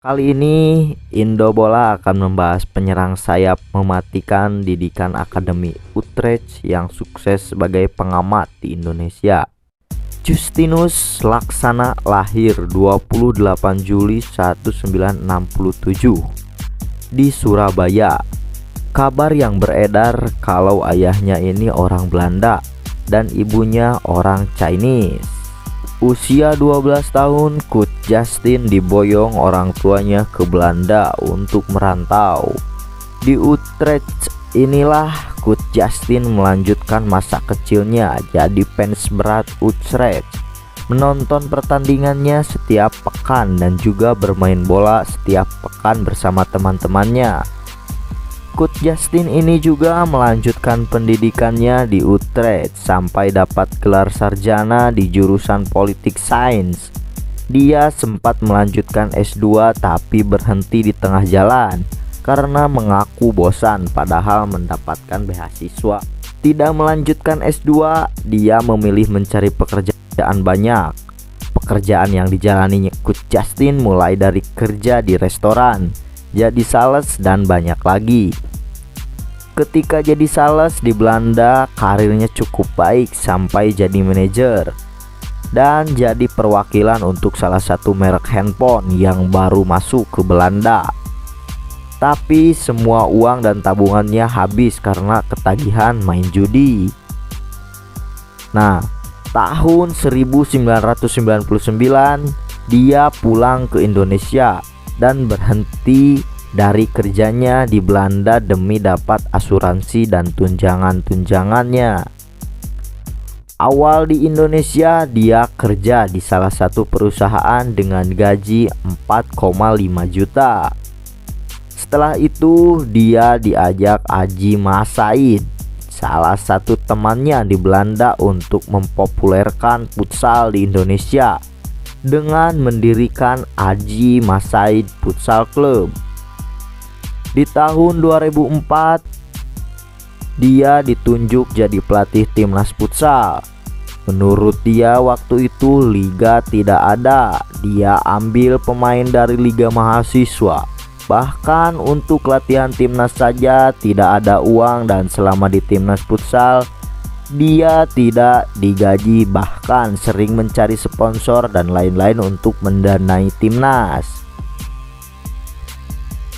Kali ini Indobola akan membahas penyerang sayap mematikan didikan Akademi Utrecht yang sukses sebagai pengamat di Indonesia. Justinus Laksana lahir 28 Juli 1967 di Surabaya. Kabar yang beredar kalau ayahnya ini orang Belanda dan ibunya orang Chinese. Usia 12 tahun, Coach Justin diboyong orang tuanya ke Belanda untuk merantau. Di Utrecht inilah Coach Justin melanjutkan masa kecilnya jadi fans berat Utrecht, menonton pertandingannya setiap pekan dan juga bermain bola setiap pekan bersama teman-temannya. Coach Justin ini juga melanjutkan pendidikannya di Utrecht sampai dapat gelar sarjana di jurusan Politik Sains. Dia sempat melanjutkan S2 tapi berhenti di tengah jalan karena mengaku bosan padahal mendapatkan beasiswa. Tidak melanjutkan S2, dia memilih mencari pekerjaan banyak. Pekerjaan yang dijalani Coach Justin mulai dari kerja di restoran, jadi sales dan banyak lagi. Ketika jadi sales di Belanda, karirnya cukup baik sampai jadi manajer dan jadi perwakilan untuk salah satu merek handphone yang baru masuk ke Belanda. Tapi semua uang dan tabungannya habis karena ketagihan main judi. Nah, tahun 1999 dia pulang ke Indonesia dan berhenti dari kerjanya di Belanda demi dapat asuransi dan tunjangan-tunjangannya. Awal di Indonesia dia kerja di salah satu perusahaan dengan gaji 4,5 juta. Setelah itu dia diajak Aji Mas Said, salah satu temannya di Belanda, untuk mempopulerkan futsal di Indonesia dengan mendirikan Aji Mas Said Futsal Club. Di tahun 2004 dia ditunjuk jadi pelatih timnas futsal. Menurut dia waktu itu liga tidak ada, dia ambil pemain dari liga mahasiswa. Bahkan untuk latihan timnas saja tidak ada uang, dan selama di timnas futsal dia tidak digaji, bahkan sering mencari sponsor dan lain-lain untuk mendanai timnas.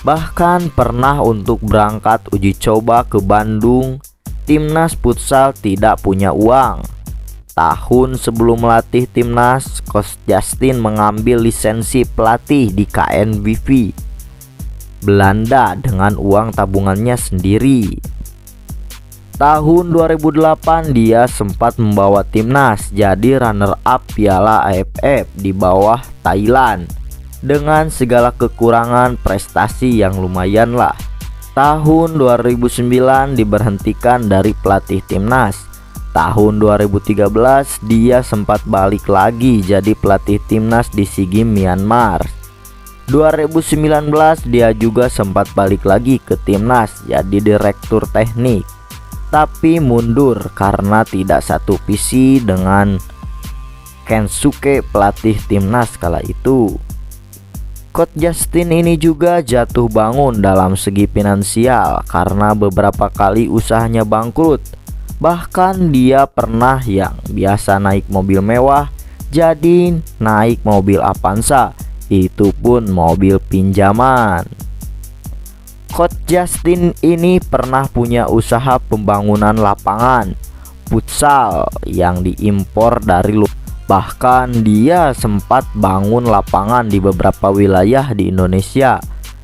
Bahkan pernah untuk berangkat uji coba ke Bandung, timnas futsal tidak punya uang. Tahun sebelum melatih timnas, Coach Justin mengambil lisensi pelatih di KNVB Belanda dengan uang tabungannya sendiri. Tahun 2008 dia sempat membawa timnas jadi runner up Piala AFF di bawah Thailand dengan segala kekurangan prestasi yang lumayan lah. Tahun 2009 diberhentikan dari pelatih timnas. Tahun 2013 dia sempat balik lagi jadi pelatih timnas di SEA Games Myanmar. 2019 dia juga sempat balik lagi ke timnas jadi direktur teknik, tapi mundur karena tidak satu visi dengan Kensuke pelatih timnas kala itu. Coach Justin ini juga jatuh bangun dalam segi finansial karena beberapa kali usahanya bangkrut. Bahkan dia pernah yang biasa naik mobil mewah jadi naik mobil Avanza, itu pun mobil pinjaman. Coach Justin ini pernah punya usaha pembangunan lapangan futsal yang diimpor dari luar. Bahkan dia sempat bangun lapangan di beberapa wilayah di Indonesia,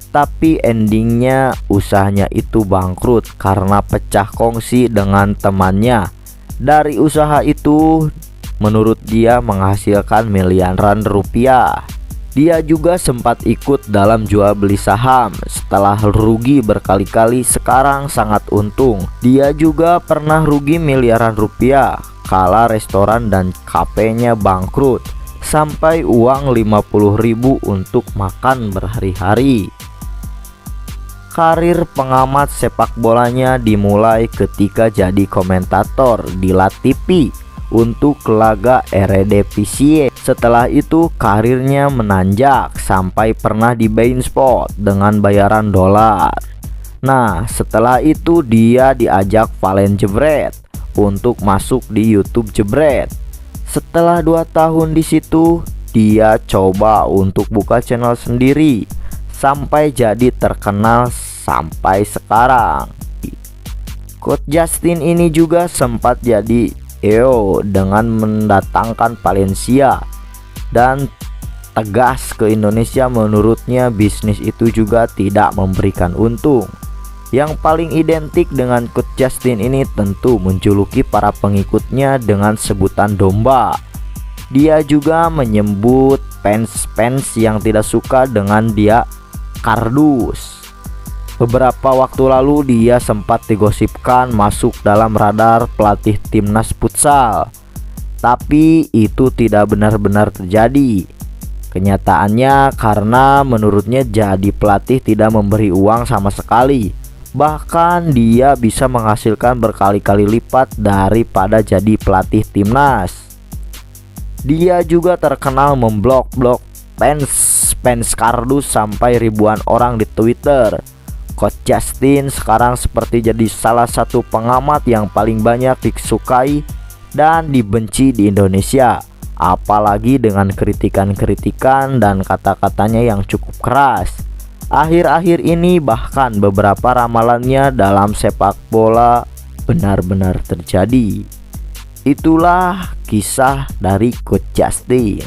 tapi endingnya usahanya itu bangkrut karena pecah kongsi dengan temannya. Dari usaha itu menurut dia menghasilkan miliaran rupiah. Dia juga sempat ikut dalam jual beli saham. Setelah rugi berkali-kali, sekarang sangat untung. Dia juga pernah rugi miliaran rupiah kala restoran dan kafenya bangkrut, sampai uang 50.000 untuk makan berhari-hari. Karir pengamat sepak bolanya dimulai ketika jadi komentator di LATV untuk laga Eredivisie. Setelah itu karirnya menanjak sampai pernah di Bein Sport dengan bayaran dolar. Nah, setelah itu dia diajak Valen Jebret untuk masuk di YouTube Jebret. Setelah 2 tahun di situ, dia coba untuk buka channel sendiri sampai jadi terkenal sampai sekarang. Coach Justin ini juga sempat jadi EO dengan mendatangkan Valencia dan tegas ke Indonesia. Menurutnya bisnis itu juga tidak memberikan untung. Yang paling identik dengan Coach Justin ini tentu menjuluki para pengikutnya dengan sebutan domba. Dia juga menyebut fans-fans yang tidak suka dengan dia kardus. Beberapa waktu lalu dia sempat digosipkan masuk dalam radar pelatih timnas futsal, tapi itu tidak benar-benar terjadi. Kenyataannya karena menurutnya jadi pelatih tidak memberi uang sama sekali. Bahkan dia bisa menghasilkan berkali-kali lipat daripada jadi pelatih timnas. Dia juga terkenal memblok fans kardus sampai ribuan orang di Twitter. Coach Justin sekarang seperti jadi salah satu pengamat yang paling banyak disukai dan dibenci di Indonesia, apalagi dengan kritikan-kritikan dan kata-katanya yang cukup keras. Akhir-akhir ini bahkan beberapa ramalannya dalam sepak bola benar-benar terjadi. Itulah kisah dari Coach Justin.